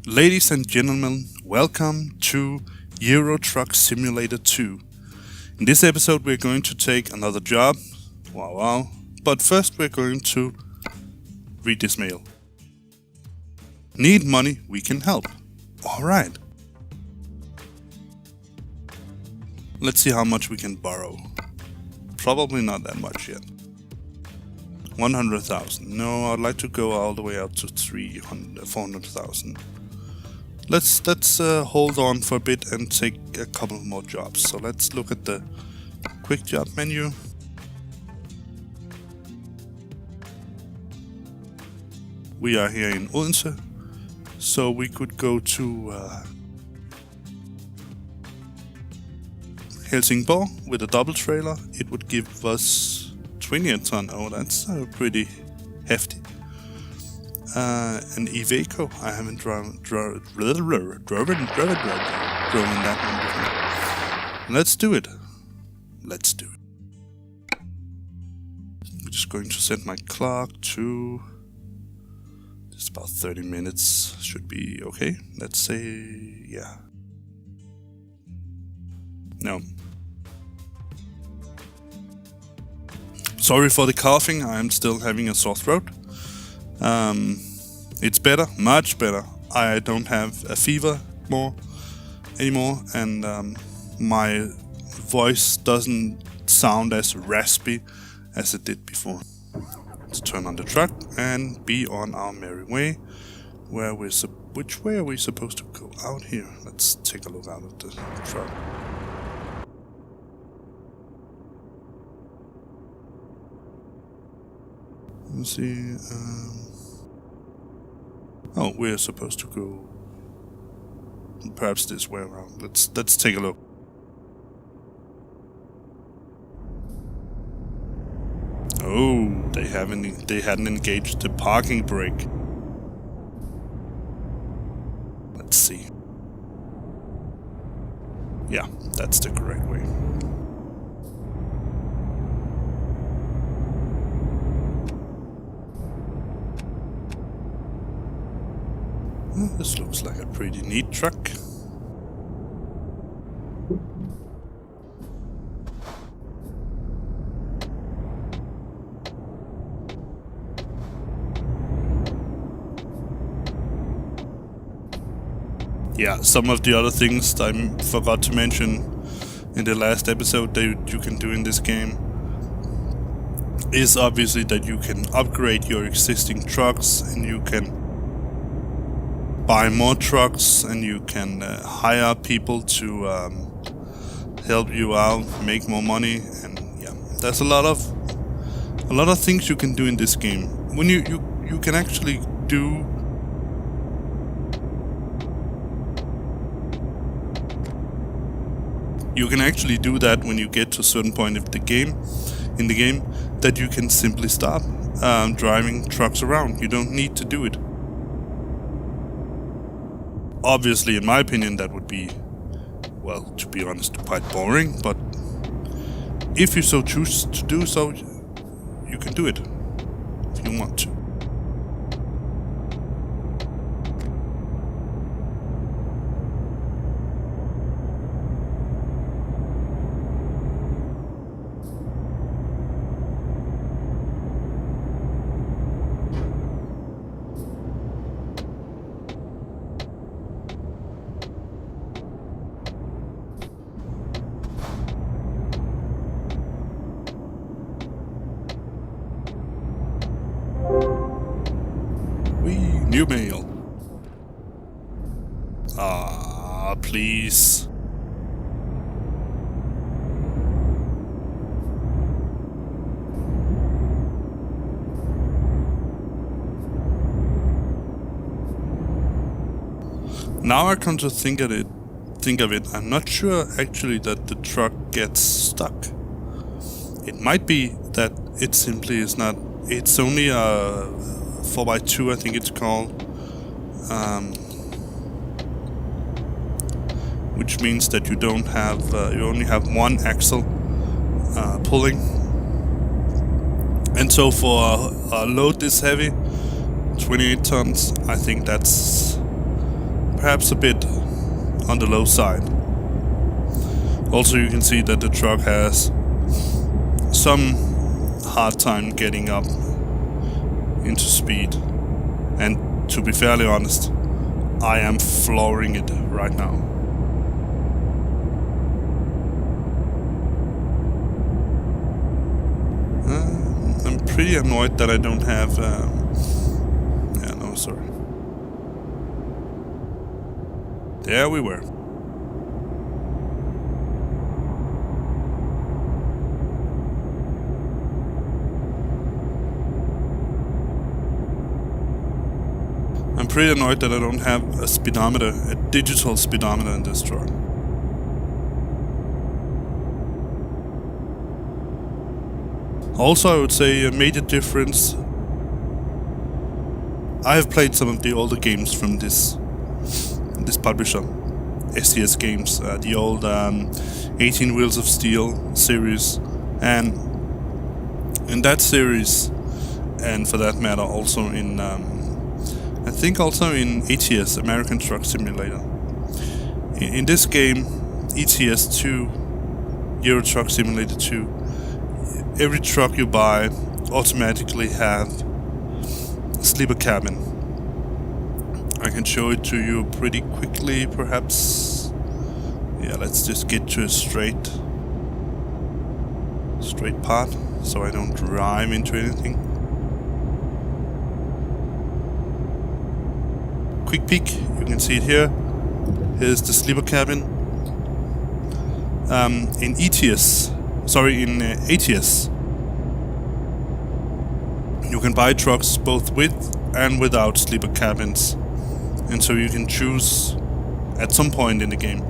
Ladies and gentlemen, welcome to Euro Truck Simulator 2. In this episode we're going to take another job. Wow. But first we're going to read this mail. Need money, we can help. Alright. Let's see how much we can borrow. Probably not that much yet. 100,000. No, I'd like to go all the way up to 400,000. Let's hold on for a bit and take a couple more jobs. So let's look at the quick job menu. We are here in Odense, so we could go to Helsingborg with a double trailer. It would give us 20 a ton. Oh, that's pretty hefty. An Iveco. I haven't driven that one before. Let's do it. I'm just going to set my clock to just about 30 minutes. Should be okay. Let's say, yeah. No. Sorry for the coughing. I am still having a sore throat. It's better, much better. I don't have a fever anymore, and my voice doesn't sound as raspy as it did before. Let's turn on the truck and be on our merry way. Which way are we supposed to go? Out here. Let's take a look out at the truck. Let's see. Oh, we're supposed to go perhaps this way around. Let's take a look. Oh, they hadn't engaged the parking brake. Let's see. Yeah, that's the correct way. This looks like a pretty neat truck. Yeah, some of the other things I forgot to mention in the last episode that you can do in this game is obviously that you can upgrade your existing trucks, and you can buy more trucks, and you can hire people to help you out, make more money, and yeah, there's a lot of things you can do in this game. When you can actually do that when you get to a certain point of the game, that you can simply stop driving trucks around. You don't need to do it. Obviously, in my opinion, that would be, well, to be honest, quite boring, but if you so choose to do so, you can do it if you want to. New mail. Please. Now I come to think of it, I'm not sure actually that the truck gets stuck. It might be that it simply is not. It's only a 4x2, I think it's called, which means that you don't have you only have one axle pulling, and so for a load this heavy, 28 tons, I think that's perhaps a bit on the low side. Also, you can see that the truck has some hard time getting up into speed. And to be fairly honest, I am flooring it right now. I'm pretty annoyed that I don't have... sorry. There we were. I'm pretty annoyed that I don't have a speedometer, a digital speedometer in this truck. Also, I would say a major difference. I have played some of the older games from this publisher, STS Games, the old 18 Wheels of Steel series, and in that series, and for that matter, also in I think also in ETS, American Truck Simulator. In this game, ETS 2, Euro Truck Simulator 2, every truck you buy automatically have a sleeper cabin. I can show it to you pretty quickly, perhaps. Yeah, let's just get to a straight path, so I don't drive into anything. Quick peek, you can see it here. Here's the sleeper cabin. In ATS, you can buy trucks both with and without sleeper cabins, and so you can choose at some point in the game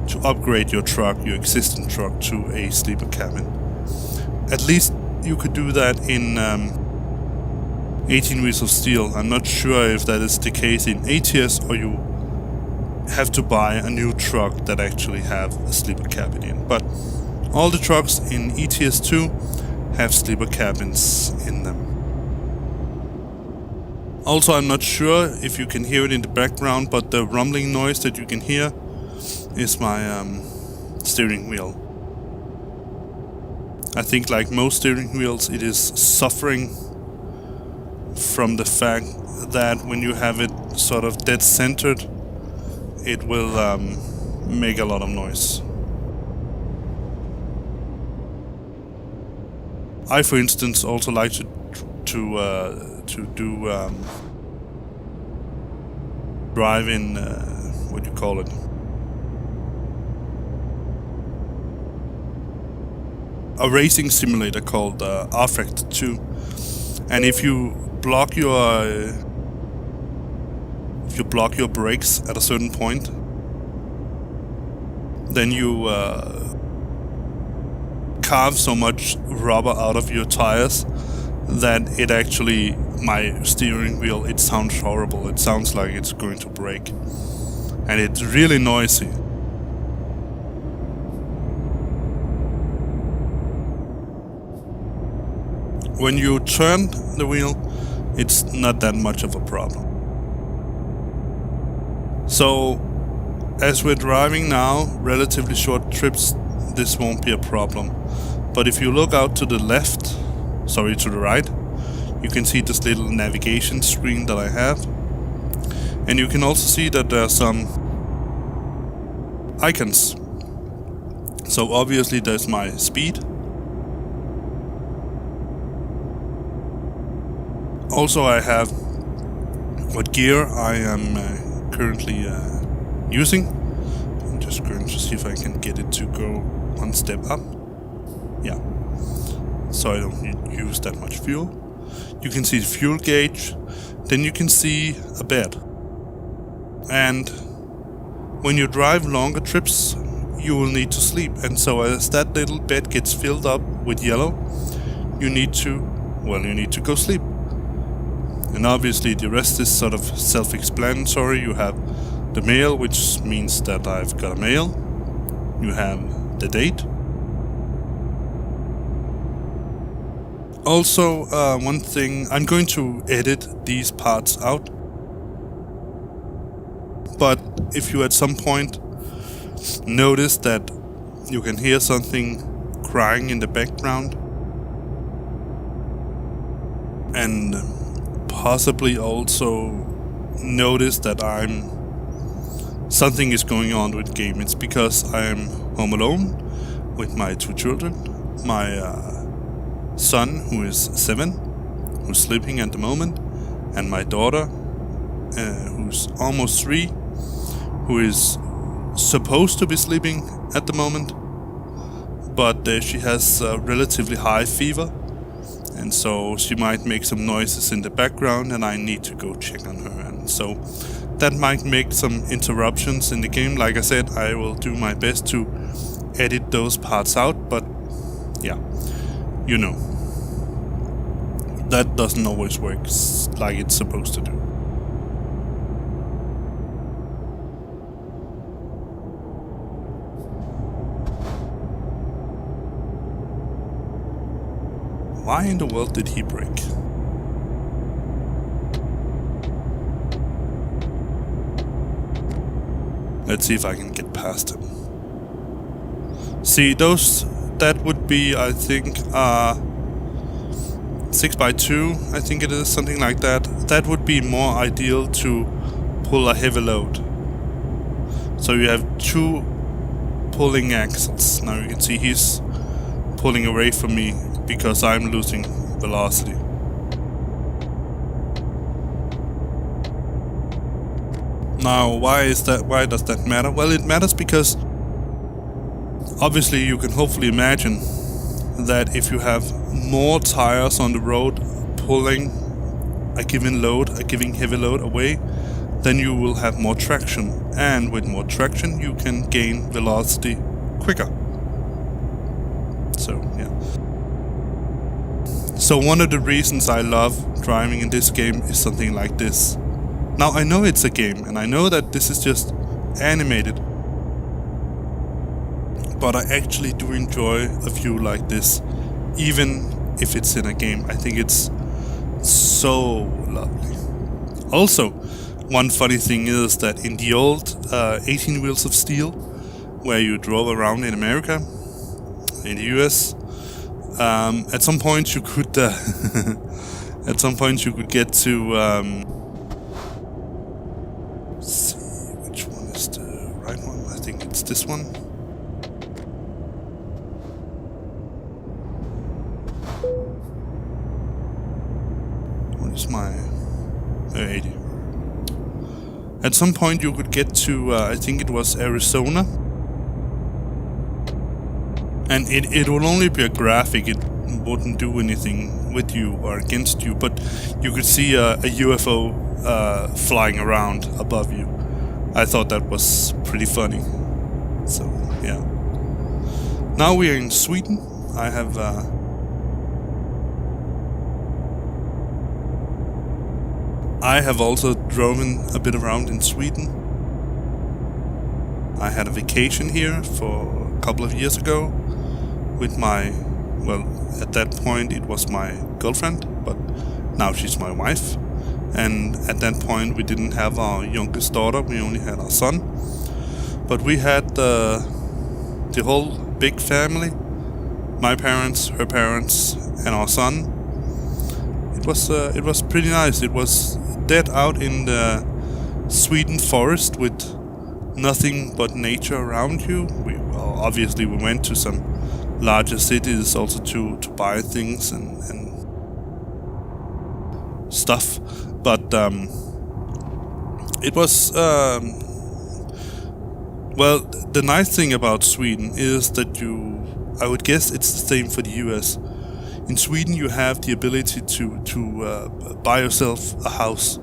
to upgrade your existing truck to a sleeper cabin. At least you could do that in 18 Wheels of Steel. I'm not sure if that is the case in ATS, or you have to buy a new truck that actually have a sleeper cabin in. But all the trucks in ETS 2 have sleeper cabins in them. Also, I'm not sure if you can hear it in the background, but the rumbling noise that you can hear is my steering wheel. I think, like most steering wheels, it is suffering from the fact that when you have it sort of dead centered, it will make a lot of noise. I, for instance, also like to do drive in what do you call it? A racing simulator called R-Factor 2, and if you block your brakes at a certain point, then you carve so much rubber out of your tires that it actually, my steering wheel, it sounds horrible. It sounds like it's going to break, and it's really noisy. When you turn the wheel, it's not that much of a problem. So, as we're driving now, relatively short trips, this won't be a problem. But if you look out to the right, you can see this little navigation screen that I have. And you can also see that there are some icons. So obviously there's my speed. Also I have what gear I am currently using. I'm just going to see if I can get it to go one step up. Yeah, so I don't use that much fuel. You can see the fuel gauge, then you can see a bed. And when you drive longer trips, you will need to sleep. And so as that little bed gets filled up with yellow, you need to go sleep. And obviously the rest is sort of self-explanatory. You have the mail, which means that I've got a mail. You have the date. Also, one thing, I'm going to edit these parts out, But if you at some point notice that you can hear something crying in the background, and possibly also notice that something is going on with the game, it's because I am home alone with my 2 children. My son, who is 7, who's sleeping at the moment, and my daughter, who's almost 3, who is supposed to be sleeping at the moment, but she has a relatively high fever, and so she might make some noises in the background, and I need to go check on her, and so that might make some interruptions in the game. Like I said, I will do my best to edit those parts out, but yeah, you know, that doesn't always work like it's supposed to do. Why in the world did he break? Let's see if I can get past him. See, that would be, I think, 6x2, I think it is, something like that. That would be more ideal to pull a heavy load. So you have 2 pulling axles. Now you can see he's pulling away from me because I'm losing velocity. Now, why does that matter? Well, it matters because obviously you can hopefully imagine that if you have more tires on the road pulling a given heavy load away, then you will have more traction, and with more traction you can gain velocity quicker. So yeah. So one of the reasons I love driving in this game is something like this. Now I know it's a game, and I know that this is just animated, but I actually do enjoy a view like this, even if it's in a game. I think it's so lovely. Also, one funny thing is that in the old 18 Wheels of Steel, where you drove around in America, in the US, at some point you could get to see which one is the right one. I think it's this one. What is my 80? At some point you could get to I think it was Arizona. And it will only be a graphic, it wouldn't do anything with you or against you, but you could see a UFO flying around above you. I thought that was pretty funny. So, yeah. Now we are in Sweden. I have also driven a bit around in Sweden. I had a vacation here for a couple of years ago with at that point it was my girlfriend, but now she's my wife. And at that point we didn't have our youngest daughter, we only had our son. But we had the whole big family, my parents, her parents, and our son. It was pretty nice. It was dead out in the Sweden forest with nothing but nature around you. Obviously we went to some larger cities also to buy things and stuff, but it was the nice thing about Sweden is that I would guess it's the same for the US. In Sweden you have the ability to buy yourself a house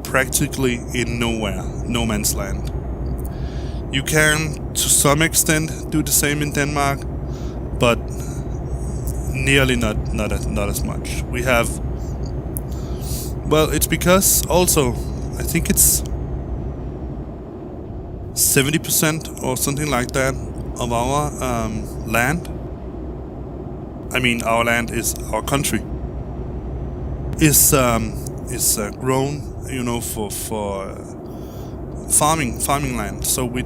practically in nowhere, no man's land. You can to some extent do the same in Denmark, but nearly not as much. We have, it's because also I think it's 70% or something like that of our land. I mean, our land is our country. Is grown, for farming land. So we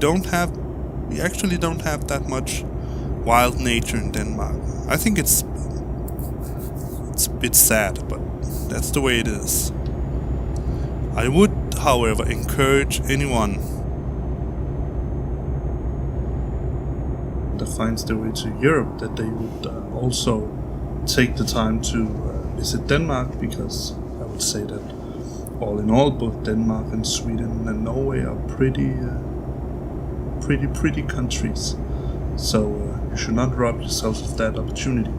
actually don't have that much wild nature in Denmark. I think it's a bit sad, but that's the way it is. I would, however, encourage anyone that finds their way to Europe that they would also take the time to visit Denmark, because I would say that all in all, both Denmark and Sweden and Norway are pretty countries. So you should not rob yourself of that opportunity.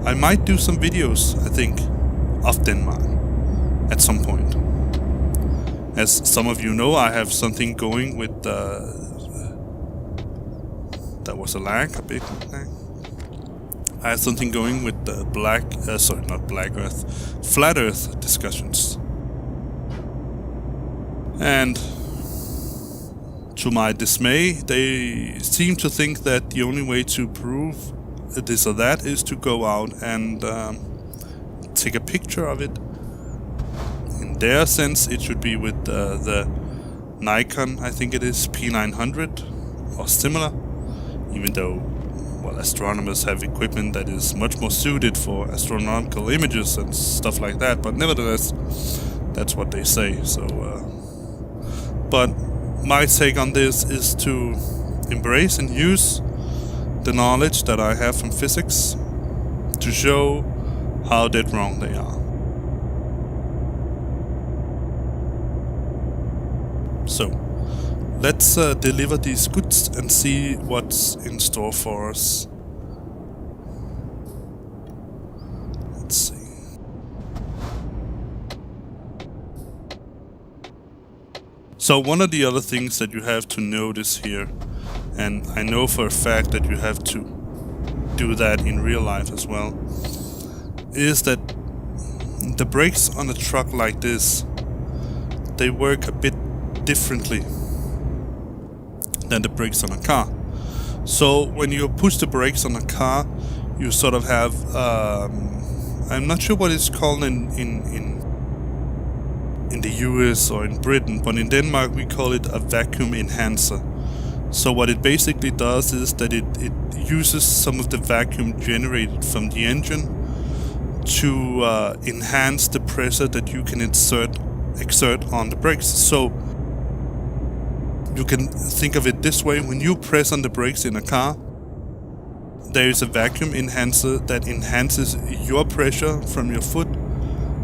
I might do some videos, I think, of Denmark at some point. As some of you know, I have something going with that was a big lag. I have something going with the flat Earth discussions. And to my dismay, they seem to think that the only way to prove this or that is to go out and take a picture of it. In their sense, it should be with the Nikon, I think it is, P900 or similar, even though, well, astronomers have equipment that is much more suited for astronomical images and stuff like that, but nevertheless, that's what they say. So, but my take on this is to embrace and use the knowledge that I have from physics to show how dead wrong they are. So, let's deliver these goods and see what's in store for us. Let's see. So one of the other things that you have to notice here, and I know for a fact that you have to do that in real life as well, is that the brakes on a truck like this, they work a bit differently than the brakes on a car. So when you push the brakes on a car, you sort of have, I'm not sure what it's called in the US or in Britain, but in Denmark we call it a vacuum enhancer. So what it basically does is that it uses some of the vacuum generated from the engine to enhance the pressure that you can exert on the brakes. So you can think of it this way: when you press on the brakes in a car, there is a vacuum enhancer that enhances your pressure from your foot,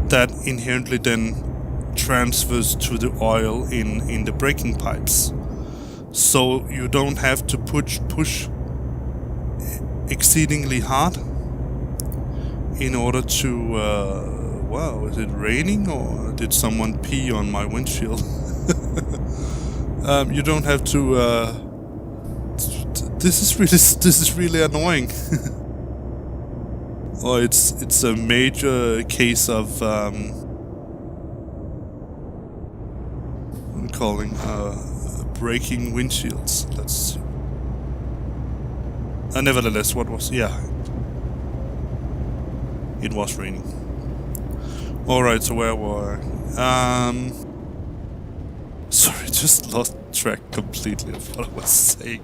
that inherently then transfers to the oil in the braking pipes. So you don't have to push exceedingly hard in order to wow, is it raining or did someone pee on my windshield? You don't have to this is really annoying. Or it's a major case of what I'm calling breaking windshields. Let's see. Nevertheless, what was... yeah. It was raining. Alright, so where were I? Sorry, just lost track completely of what I was saying.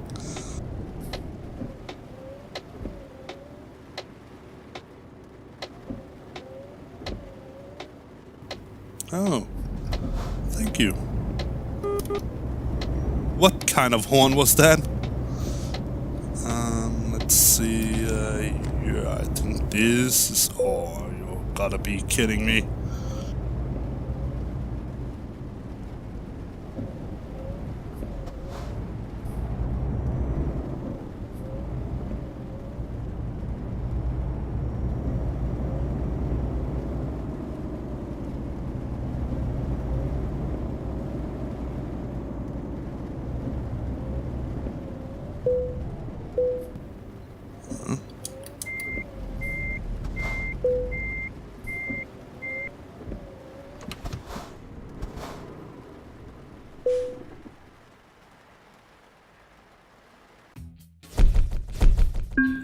Oh. Thank you. What kind of horn was that? Let's see. Yeah, I think this is... oh, Gotta be kidding me.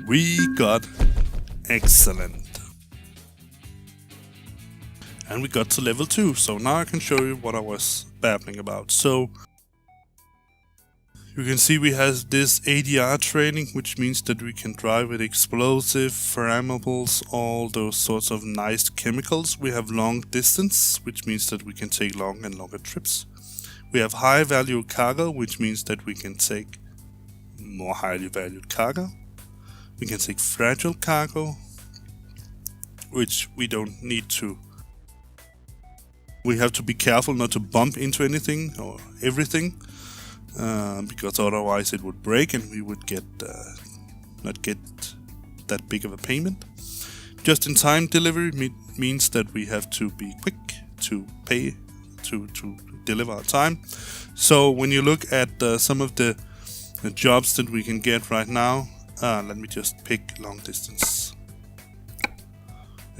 We got excellent. And we got to level 2, so now I can show you what I was babbling about. So you can see we have this ADR training, which means that we can drive with explosive, flammables, all those sorts of nice chemicals. We have long distance, which means that we can take long and longer trips. We have high value cargo, which means that we can take more highly valued cargo. We can take fragile cargo, which we don't need to. We have to be careful not to bump into anything or everything, because otherwise it would break and we would not get that big of a payment. Just-in-time delivery means that we have to be quick to pay to deliver our time. So when you look at some of the jobs that we can get right now, let me just pick long distance.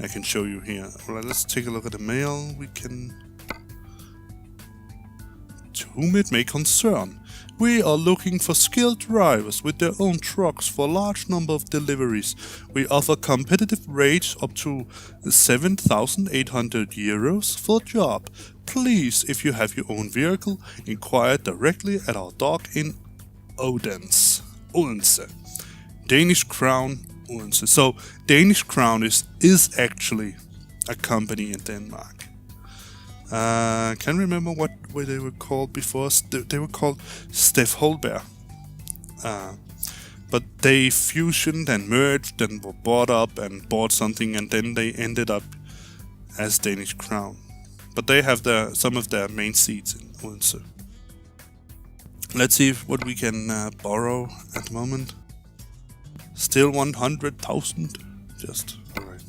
I can show you here. Alright, let's take a look at the mail. We can... To whom it may concern, we are looking for skilled drivers with their own trucks for a large number of deliveries. We offer competitive rates up to 7,800 euros for a job. Please, if you have your own vehicle, inquire directly at our dock in Odense. Danish Crown, Odense. So Danish Crown is actually a company in Denmark. Can't remember what they were called before. They were called Steff Holberg. But they fusioned and merged and were bought up and bought something, and then they ended up as Danish Crown. But they have some of their main seats in Odense. Let's see what we can borrow at the moment. Still 100,000. Just alright.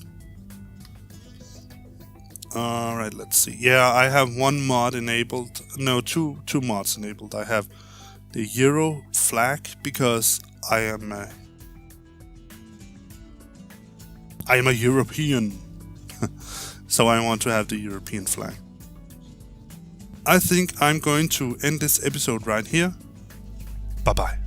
Alright, let's see. Yeah, I have one mod enabled. No, two mods enabled. I have the Euro flag because I am a European. So I want to have the European flag. I think I'm going to end this episode right here. Bye bye.